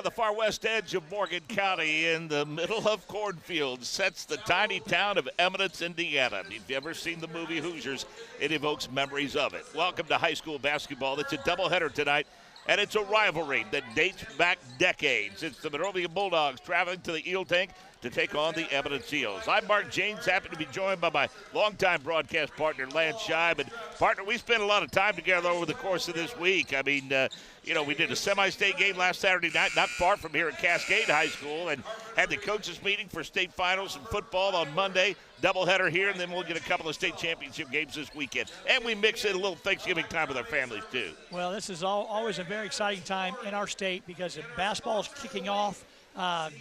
the far west edge of Morgan County in the middle of cornfields sits the tiny town of Eminence, Indiana. If you've ever seen the movie Hoosiers, it evokes memories of it. Welcome to high school basketball. It's a doubleheader tonight, and it's a rivalry that dates back decades. It's the Monrovia Bulldogs traveling to the Eel Tank to take on the Eminence Eels. I'm Mark James, happy to be joined by my longtime broadcast partner, Lance Scheib. And, partner, we spent a lot of time together over the course of this week. I mean, we did a semi-state game last Saturday night, not far from here at Cascade High School, and had the coaches meeting for state finals and football on Monday, doubleheader here, and then we'll get a couple of state championship games this weekend. And we mix in a little Thanksgiving time with our families, too. Well, this is always a very exciting time in our state because basketball is kicking off.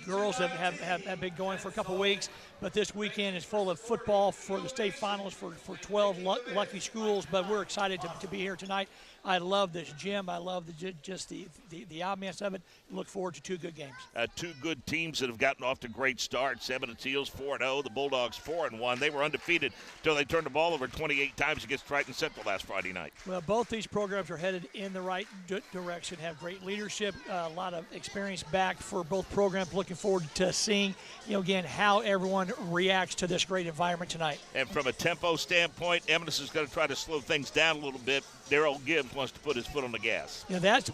Girls have been going for a couple weeks, but this weekend is full of football for the state finals for 12 lucky schools. But we're excited to be here tonight. I love this gym. I love just the ambiance of it. Look forward to two good games. Two good teams that have gotten off to great starts. Eminence Eels 4-0, the Bulldogs 4-1. They were undefeated until they turned the ball over 28 times against Triton Central last Friday night. Well, both these programs are headed in the right direction, have great leadership, a lot of experience back for both programs. Looking forward to seeing, again, how everyone reacts to this great environment tonight. And from a tempo standpoint, Eminence is going to try to slow things down a little bit. Daryl Gibbs wants to put his foot on the gas.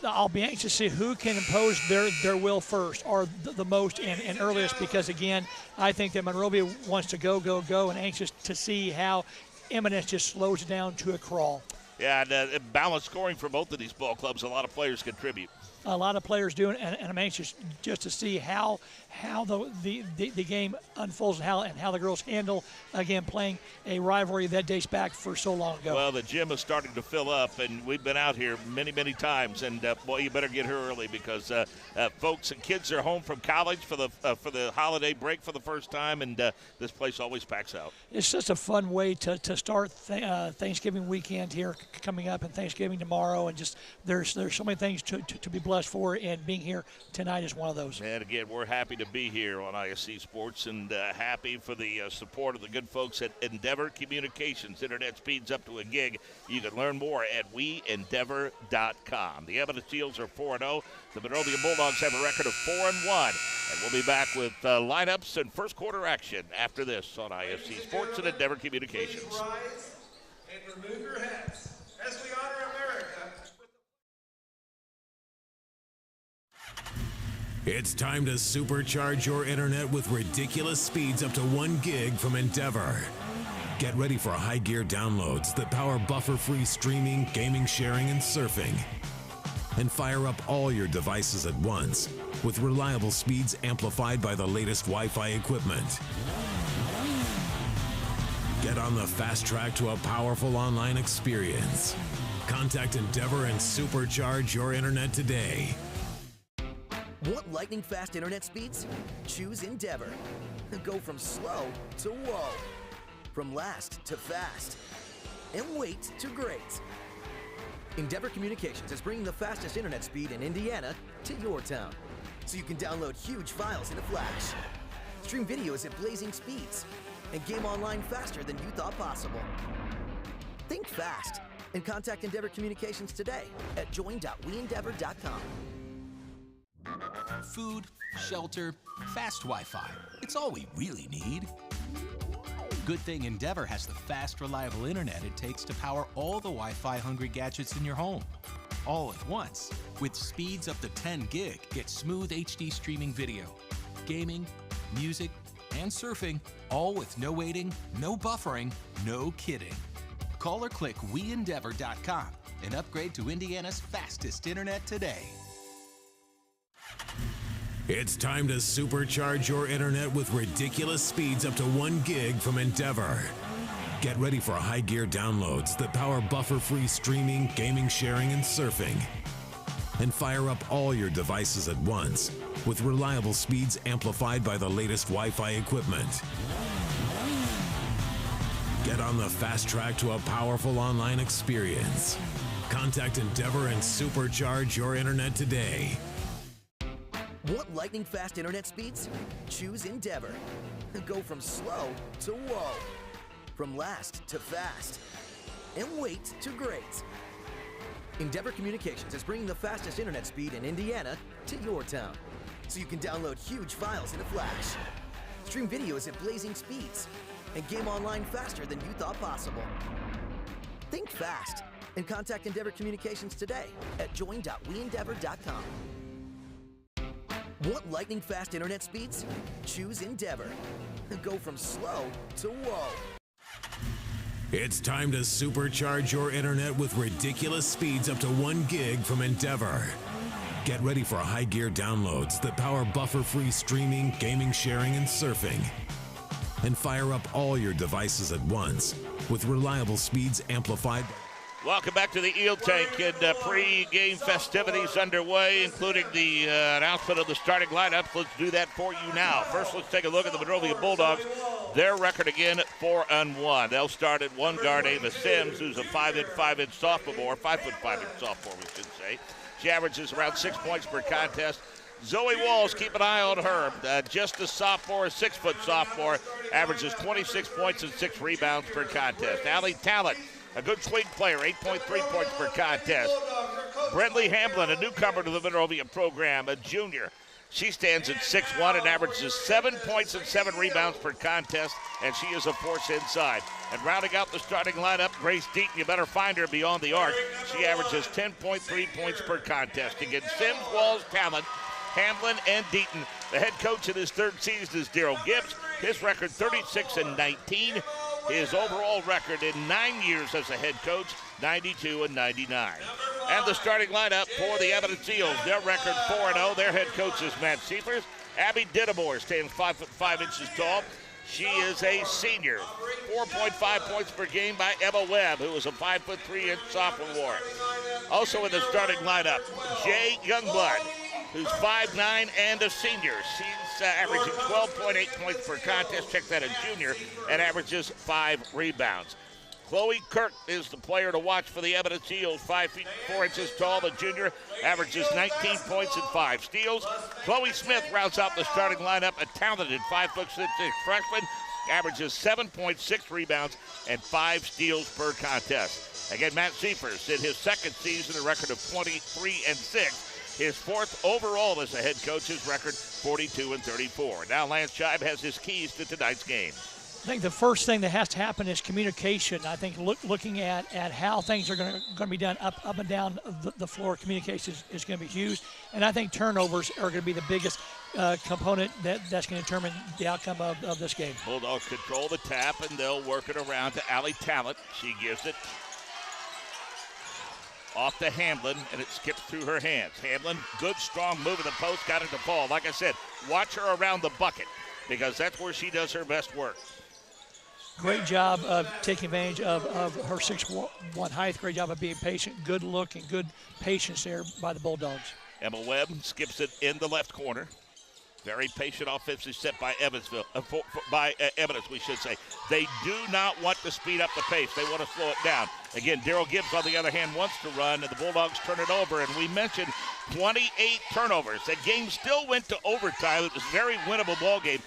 I'll be anxious to see who can impose their will first or the most and earliest, because, again, I think that Monrovia wants to go, and anxious to see how Eminence just slows it down to a crawl. Yeah, and balanced scoring for both of these ball clubs. A lot of players contribute. A lot of players do, and I'm anxious just to see how the game unfolds and how the girls handle, again, playing a rivalry that dates back for so long ago. Well, the gym is starting to fill up, and we've been out here many, many times, and boy, you better get here early because folks and kids are home from college for the holiday break for the first time, and this place always packs out. It's just a fun way to start Thanksgiving weekend here coming up, and Thanksgiving tomorrow, and just there's so many things to be blessed for, and being here tonight is one of those. And again, we're happy to be here on ISC Sports, and happy for the support of the good folks at Endeavor Communications. Internet speeds up to a gig. You can learn more at weendeavor.com. The Eminence Eels are 4-0. The Monrovia Bulldogs have a record of 4-1. And we'll be back with lineups and first quarter action after this on ISC Sports and Endeavor Communications. Rise and remove your hats as we honor America. It's time to supercharge your internet with ridiculous speeds up to 1 gig from Endeavor. Get ready for high gear downloads that power buffer-free streaming, gaming, sharing, and surfing. And fire up all your devices at once with reliable speeds amplified by the latest Wi-Fi equipment. Get on the fast track to a powerful online experience. Contact Endeavor and supercharge your internet today. Want lightning-fast internet speeds? Choose Endeavor. Go from slow to whoa. From last to fast. And wait to great. Endeavor Communications is bringing the fastest internet speed in Indiana to your town. So you can download huge files in a flash. Stream videos at blazing speeds. And game online faster than you thought possible. Think fast. And contact Endeavor Communications today at join.weendeavor.com. Food, shelter, fast Wi-Fi. It's all we really need. Good thing Endeavor has the fast, reliable internet it takes to power all the Wi-Fi hungry gadgets in your home. All at once. With speeds up to 10 gig, get smooth HD streaming video, gaming, music, and surfing, all with no waiting, no buffering, no kidding. Call or click weendeavor.com and upgrade to Indiana's fastest internet today. It's time to supercharge your internet with ridiculous speeds up to 1 gig from Endeavor. Get ready for high gear downloads that power buffer-free streaming, gaming, sharing, and surfing. And fire up all your devices at once with reliable speeds amplified by the latest Wi-Fi equipment. Get on the fast track to a powerful online experience. Contact Endeavor and supercharge your internet today. Want lightning-fast internet speeds? Choose Endeavor. Go from slow to whoa. From last to fast. And wait to great. Endeavor Communications is bringing the fastest internet speed in Indiana to your town, so you can download huge files in a flash, stream videos at blazing speeds, and game online faster than you thought possible. Think fast and contact Endeavor Communications today at join.weendeavor.com. Want lightning-fast internet speeds? Choose Endeavor. Go from slow to whoa. It's time to supercharge your internet with ridiculous speeds up to 1 gig from Endeavor. Get ready for high gear downloads that power buffer-free streaming, gaming, sharing, and surfing. And fire up all your devices at once with reliable speeds amplified. Welcome back to the Eel Tank, and pre-game festivities underway, including the announcement of the starting lineup. Let's do that for you now. First, let's take a look at the Monrovia Bulldogs. Their record again, 4-1. They'll start at one guard, Ava Sims, who's a 5'5" sophomore, 5'5" sophomore, we should say. She averages around 6 points per contest. Zoe Walls, keep an eye on her. Just a sophomore, a 6-foot sophomore, averages 26 points and 6 rebounds per contest. Allie Talent, a good swing player, 8.3 points per contest. Brentley Hamblin, a newcomer to the Monrovia program, a junior. She stands at 6'1" and averages 7 points and 7 rebounds per contest, and she is a force inside. And rounding out the starting lineup, Grace Deaton, you better find her beyond the arc. She averages 10.3 points per contest. Again, Sims, Walls, Talent, Hamlin, and Deaton. The head coach in his third season is Daryl Gibbs. His record 36-19. His overall record in 9 years as a head coach, 92-99. And the starting lineup for the Eminence Eels, their record 4-0. Their head coach is Matt Seifers. Abby Dittemore stands 5'5" tall. She is a senior. 4.5 points per game by Emma Webb, who is a 5'3" sophomore. Also in the starting lineup, Jay Youngblood, who's 5'9" and a senior. She's averaging 12.8 points per contest. Check that, a junior, and averages 5 rebounds. Chloe Kirk is the player to watch for the Eminence Eels, 5'4" tall. The junior averages 19 points and 5 steals. Chloe Smith rounds out the starting lineup, a talented 5'6" freshman, averages 7.6 rebounds and 5 steals per contest. Again, Matt Seifers in his second season, a record of 23-6. His fourth overall as a head coach, his record 42-34. Now Lance Scheib has his keys to tonight's game. I think the first thing that has to happen is communication. I think looking at how things are going to be done up and down the floor, communication is going to be huge. And I think turnovers are going to be the biggest component that's going to determine the outcome of this game. Bulldogs control the tap, and they'll work it around to Allie Talent. She gives it off to Hamlin, and it skips through her hands. Hamlin, good, strong move in the post, got it to fall. Like I said, watch her around the bucket, because that's where she does her best work. Great job of taking advantage of her 6'1" height. Great job of being patient. Good look and good patience there by the Bulldogs. Emma Webb skips it in the left corner. Very patient offensive set by Evansville, Eminence, we should say. They do not want to speed up the pace. They want to slow it down. Again, Daryl Gibbs, on the other hand, wants to run, and the Bulldogs turn it over. And we mentioned 28 turnovers. The game still went to overtime. It was a very winnable ball game.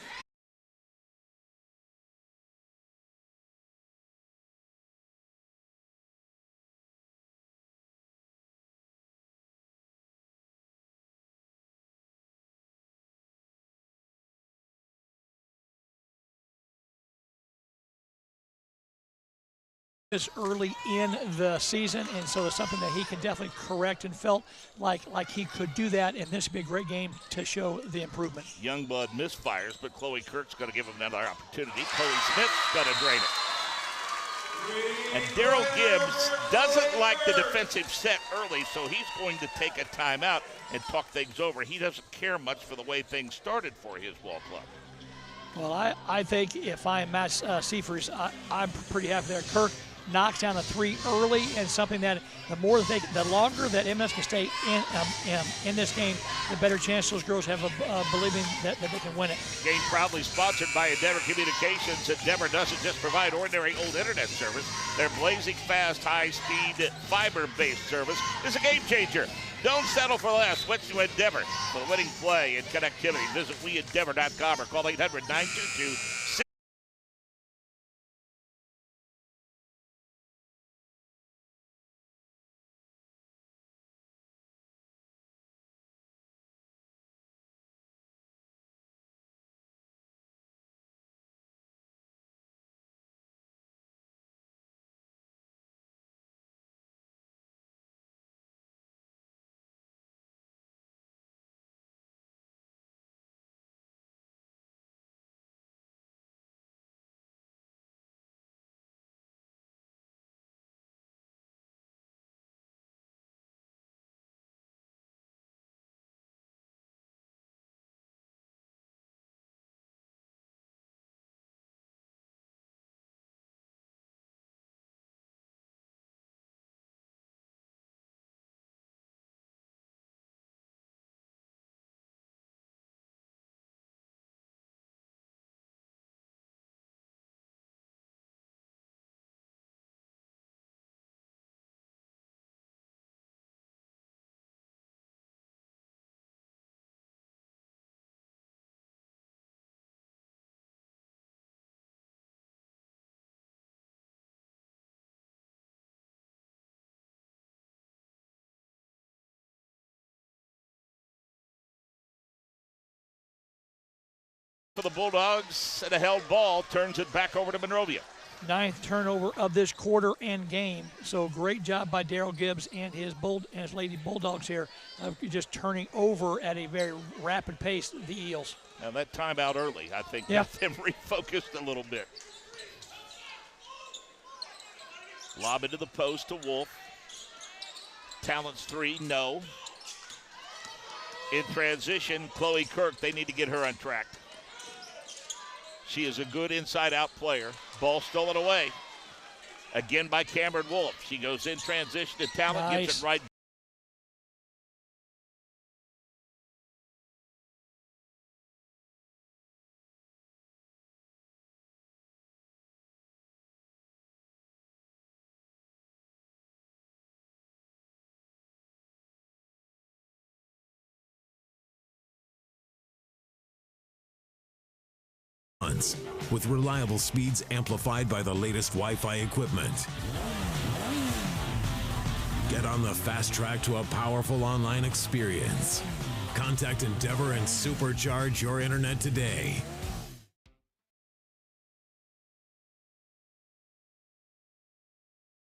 Is early in the season, and so it's something that he can definitely correct, and felt like he could do that, and this would be a great game to show the improvement. Youngblood misfires, but Chloe Kirk's going to give him another opportunity. Chloe Smith's going to drain it. And Daryl Gibbs doesn't like the defensive set early, so he's going to take a timeout and talk things over. He doesn't care much for the way things started for his ball club. Well, I think if I'm Matt Seifers, I'm pretty happy there. Kirk knocks down a 3 early, and something that the longer that Eminence can stay in this game, the better chance those girls have of believing that they can win it. Game proudly sponsored by Endeavor Communications. Endeavor doesn't just provide ordinary old internet service. Their blazing fast, high-speed, fiber-based service is a game changer. Don't settle for less. Switch to Endeavor for the winning play and connectivity. Visit WeEndeavor.com or call 800-922-6 For the Bulldogs, and a held ball turns it back over to Monrovia. 9th turnover of this quarter and game. So great job by Daryl Gibbs and his Lady Bulldogs here of just turning over at a very rapid pace the Eels. Now that timeout early, I think, got them refocused a little bit. Lob into the post to Wolf. Talents 3, no. In transition, Chloe Kirk, they need to get her on track. She is a good inside-out player. Ball stolen away. Again by Cameron Wolf. She goes in transition to Talent, gets it right. With reliable speeds amplified by the latest Wi-Fi equipment. Get on the fast track to a powerful online experience. Contact Endeavor and supercharge your internet today.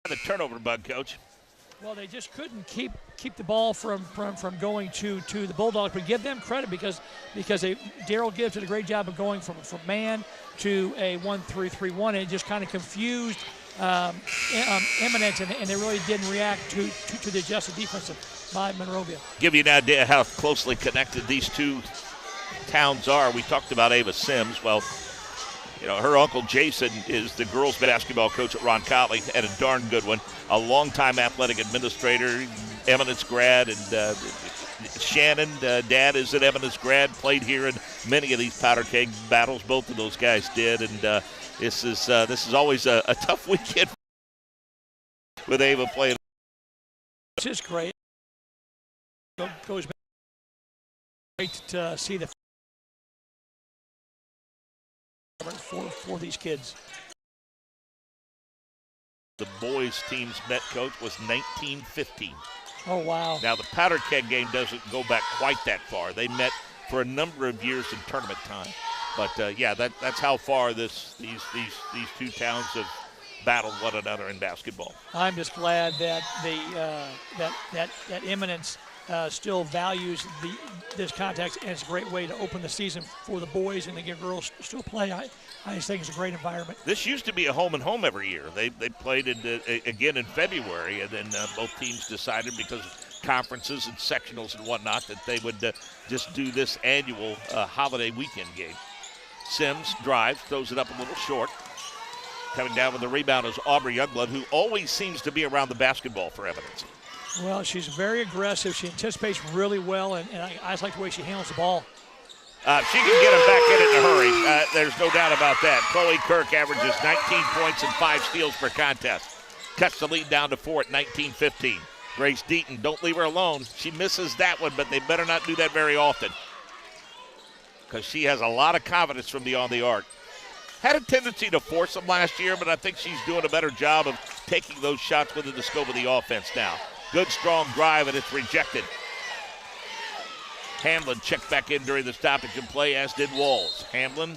The turnover bug, Coach. Well, they just couldn't keep the ball from going to the Bulldogs, but give them credit because Daryl Gibbs did a great job of going from man to a 1-3-3-1, and it just kind of confused Eminence, and they really didn't react to the adjusted defense by Monrovia. Give you an idea how closely connected these two towns are. We talked about Ava Sims. Well, you know, her uncle Jason is the girls basketball coach at Roncalli, and a darn good one. A longtime athletic administrator, Eminence grad, and Shannon, dad is an Eminence grad, played here in many of these powder keg battles. Both of those guys did, and this is always a tough weekend with Ava playing. This is great. Goes back. Great to see the for these kids. The boys' team's met, Coach, was 1915. Oh, wow. Now, the powder keg game doesn't go back quite that far. They met for a number of years in tournament time. But, yeah, that's how far these two towns have battled one another in basketball. I'm just glad that that Eminence still values this context, and it's a great way to open the season for the boys and the girls still play. I just think it's a great environment. This used to be a home and home every year. They played it again in February, and then both teams decided because of conferences and sectionals and whatnot that they would just do this annual holiday weekend game. Sims drives, throws it up a little short. Coming down with the rebound is Aubrey Youngblood, who always seems to be around the basketball for Eminence. Well, she's very aggressive. She anticipates really well, and I just like the way she handles the ball. She can get him back in it in a hurry. There's no doubt about that. Chloe Kirk averages 19 points and 5 steals per contest. Cuts the lead down to 4 at 19-15. Grace Deaton, don't leave her alone. She misses that one, but they better not do that very often because she has a lot of confidence from beyond the arc. Had a tendency to force them last year, but I think she's doing a better job of taking those shots within the scope of the offense now. Good, strong drive, and it's rejected. Hamlin checked back in during the stoppage and play, as did Walls. Hamlin,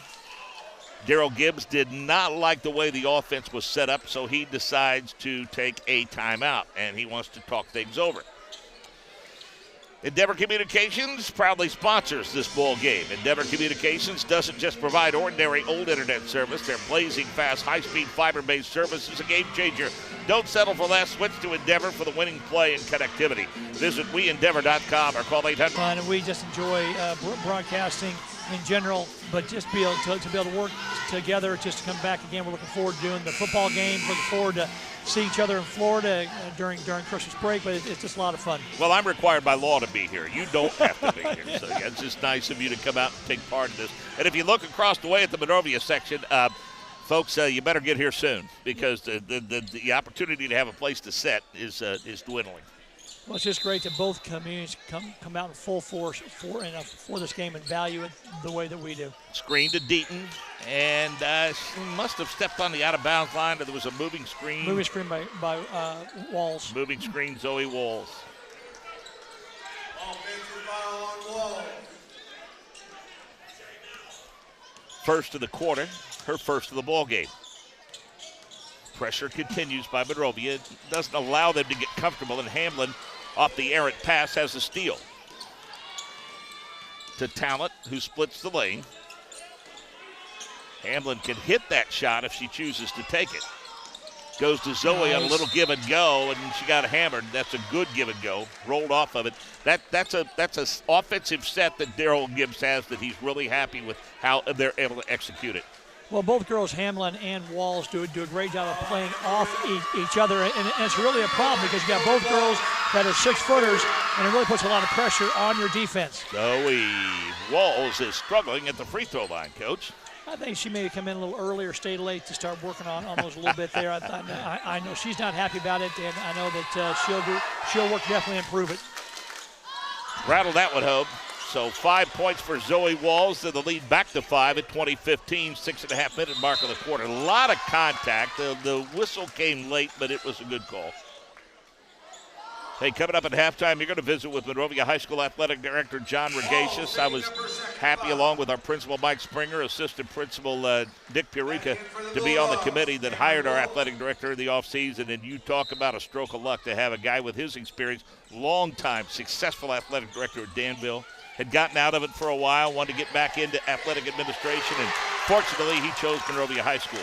Daryl Gibbs did not like the way the offense was set up, so he decides to take a timeout, and he wants to talk things over. Endeavor Communications proudly sponsors this ball game. Endeavor Communications doesn't just provide ordinary old internet service. Their blazing fast, high-speed, fiber-based service is a game changer. Don't settle for less. Switch to Endeavor for the winning play and connectivity. Visit weendeavor.com or call 800. And we just enjoy broadcasting in general, but just be able to work together, just to come back again. We're looking forward to doing the football game. Looking forward to see each other in Florida during Christmas break, but it's just a lot of fun. Well, I'm required by law to be here. You don't have to be here. So yeah, it's just nice of you to come out and take part in this. And if you look across the way at the Monrovia section, folks, you better get here soon because the opportunity to have a place to sit is dwindling. Well, it's just great that both communities come out in full force for this game and value it the way that we do. Screen to Deaton, and she must have stepped on the out-of-bounds line. There was a moving screen. Moving screen by Walls. Moving screen, Zoe Walls. Offensive foul on Walls. first of the quarter, her first of the ball game. Pressure continues by Monrovia. It doesn't allow them to get comfortable, and Hamlin, off the errant pass, has a steal. To Talent, who splits the lane. Hamlin can hit that shot if she chooses to take it. Goes to Zoe on a little give and go, and she got hammered. That's a good give and go. Rolled off of it. That's a offensive set that Daryl Gibbs has that he's really happy with how they're able to execute it. Well, both girls, Hamlin and Walls, do a great job of playing off each other, and it's really a problem because you got both girls that are 6-footers, and it really puts a lot of pressure on your defense. Zoe Walls is struggling at the free throw line, Coach. I think she may have come in a little earlier, stayed late to start working on those a little bit there. I know she's not happy about it, and I know that she'll work definitely improve it. Rattle that one home. So 5 points for Zoe Walls, to the lead back to 5 at 20:15, 6.5-minute mark of the quarter. A lot of contact. The whistle came late, but it was a good call. Hey, coming up at halftime, you're going to visit with Monrovia High School Athletic Director John Regasius. I was happy, along with our principal Mike Springer, assistant principal Dick Purica, to be on the committee that hired our athletic director in the offseason. And you talk about a stroke of luck to have a guy with his experience, long-time successful athletic director at Danville. Had gotten out of it for a while, wanted to get back into athletic administration, and fortunately he chose Monrovia High School.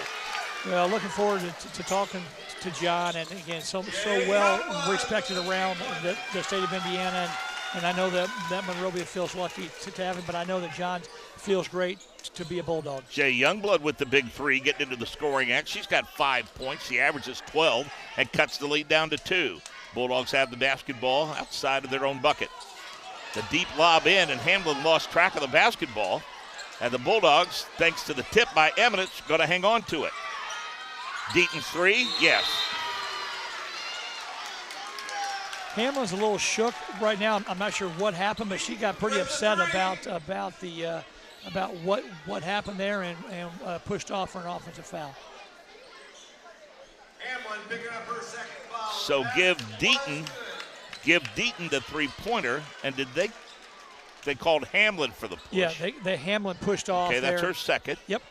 Well, looking forward to talking to John, and again, so well respected around the state of Indiana, and I know that Monrovia feels lucky to have him, but I know that John feels great to be a Bulldog. Jay Youngblood with the big three, getting into the scoring act. She's got 5 points. She averages 12 and cuts the lead down to 2. Bulldogs have the basketball outside of their own bucket. The deep lob in, and Hamlin lost track of the basketball. And the Bulldogs, thanks to the tip by Eminence, going to hang on to it. Deaton's three, yes. Hamlin's a little shook right now. I'm not sure what happened, but she got pretty upset about what happened there, and pushed off for an offensive foul. Hamlin picking up her second foul. So give Deaton the three-pointer, and did they called Hamlin for the push? Yeah, they Hamlin pushed off. Okay, that's there. her second. Yep.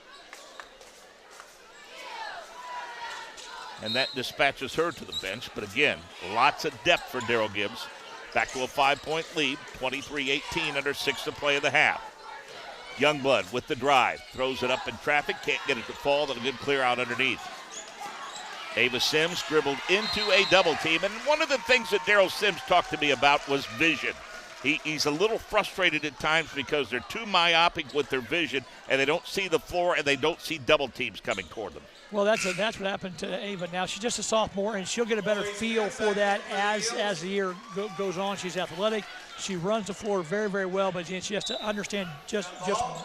And that dispatches her to the bench. But again, lots of depth for Daryl Gibbs. Back to a 5-point lead, 23-18, under 6 to play in the half. Youngblood with the drive, throws it up in traffic, can't get it to fall, then a good clear out underneath. Ava Sims dribbled into a double team, and one of the things that Daryl Sims talked to me about was vision. He's a little frustrated at times because they're too myopic with their vision, and they don't see the floor, and they don't see double teams coming toward them. Well, that's what happened to Ava. Now she's just a sophomore, and she'll get a better feel for that as the year goes on. She's athletic. She runs the floor very, very well, but she has to understand just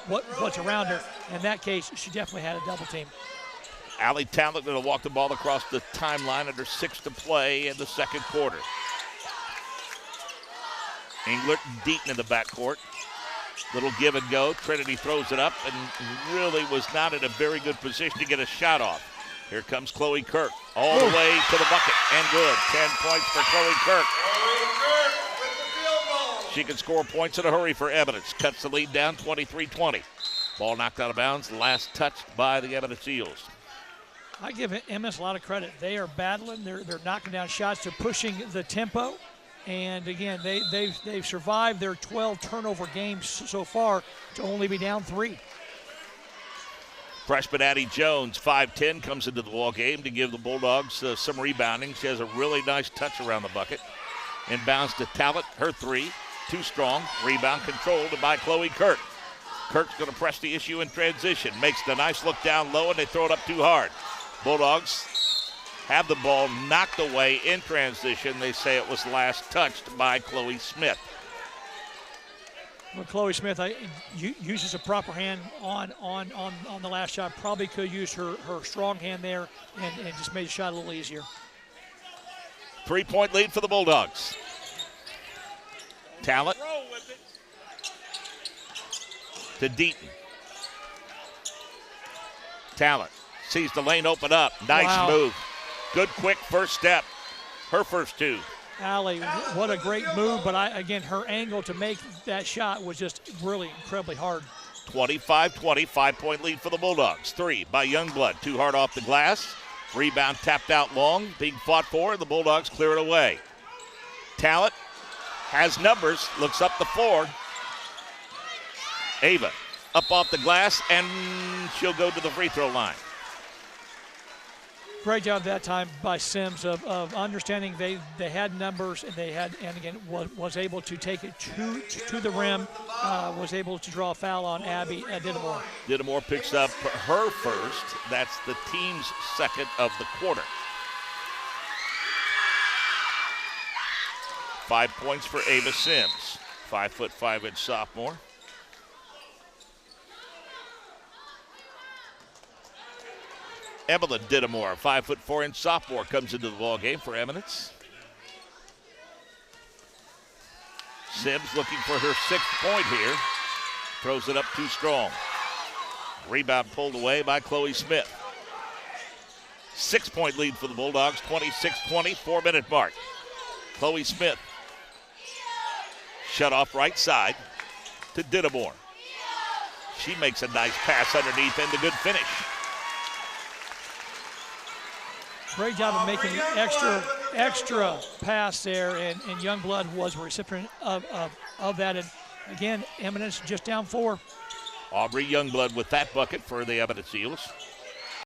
what's around her. In that case, she definitely had a double team. Allie Talent going to walk the ball across the timeline under 6 to play in the second quarter. Englert and Deaton in the backcourt. Little give and go. Trinity throws it up and really was not in a very good position to get a shot off. Here comes Chloe Kirk all the way to the bucket and good. 10 points for Chloe Kirk. With the field goal. She can score points in a hurry for Eminence. Cuts the lead down 23-20. Ball knocked out of bounds. Last touched by the Eminence Eels. I give Eminence a lot of credit. They are battling. They're knocking down shots. They're pushing the tempo. And again, they've survived their 12 turnover games so far to only be down 3. Freshman Addie Jones, 5'10", comes into the ball game to give the Bulldogs some rebounding. She has a really nice touch around the bucket. Inbounds to Talent, her 3, too strong. Rebound controlled by Chloe Kirk. Kirk's going to press the issue in transition. Makes the nice look down low, and they throw it up too hard. Bulldogs have the ball knocked away in transition. They say it was last touched by Chloe Smith. Well, Chloe Smith uses a proper hand on the last shot. Probably could use her strong hand there and just made the shot a little easier. 3-point lead for the Bulldogs. Talent to Deaton. Talent sees the lane open up. Nice move. Good, quick first step. Her first 2. Allie, what a great move, but again, her angle to make that shot was just really incredibly hard. 25-20, 5-point lead for the Bulldogs. 3 by Youngblood, too hard off the glass. Rebound tapped out long, being fought for, the Bulldogs clear it away. Talent has numbers, looks up the floor. Ava up off the glass, and she'll go to the free throw line. Great job that time by Sims of understanding they had numbers, and again was able to take it to the rim, was able to draw a foul on Abby Dittamore. Dittamore picks up her first. That's the team's second of the quarter. 5 points for Ava Sims, 5'5" sophomore. Evelyn Dittamore, 5'4" sophomore, comes into the ball game for Eminence. Sims looking for her 6th point here. Throws it up too strong. Rebound pulled away by Chloe Smith. 6-point lead for the Bulldogs, 26-20, 4-minute mark. Chloe Smith shut off right side to Dittamore. She makes a nice pass underneath and a good finish. Great job of making the extra pass there, and Youngblood was a recipient of that. And again, Eminence just down 4. Aubrey Youngblood with that bucket for the Eminence Eels.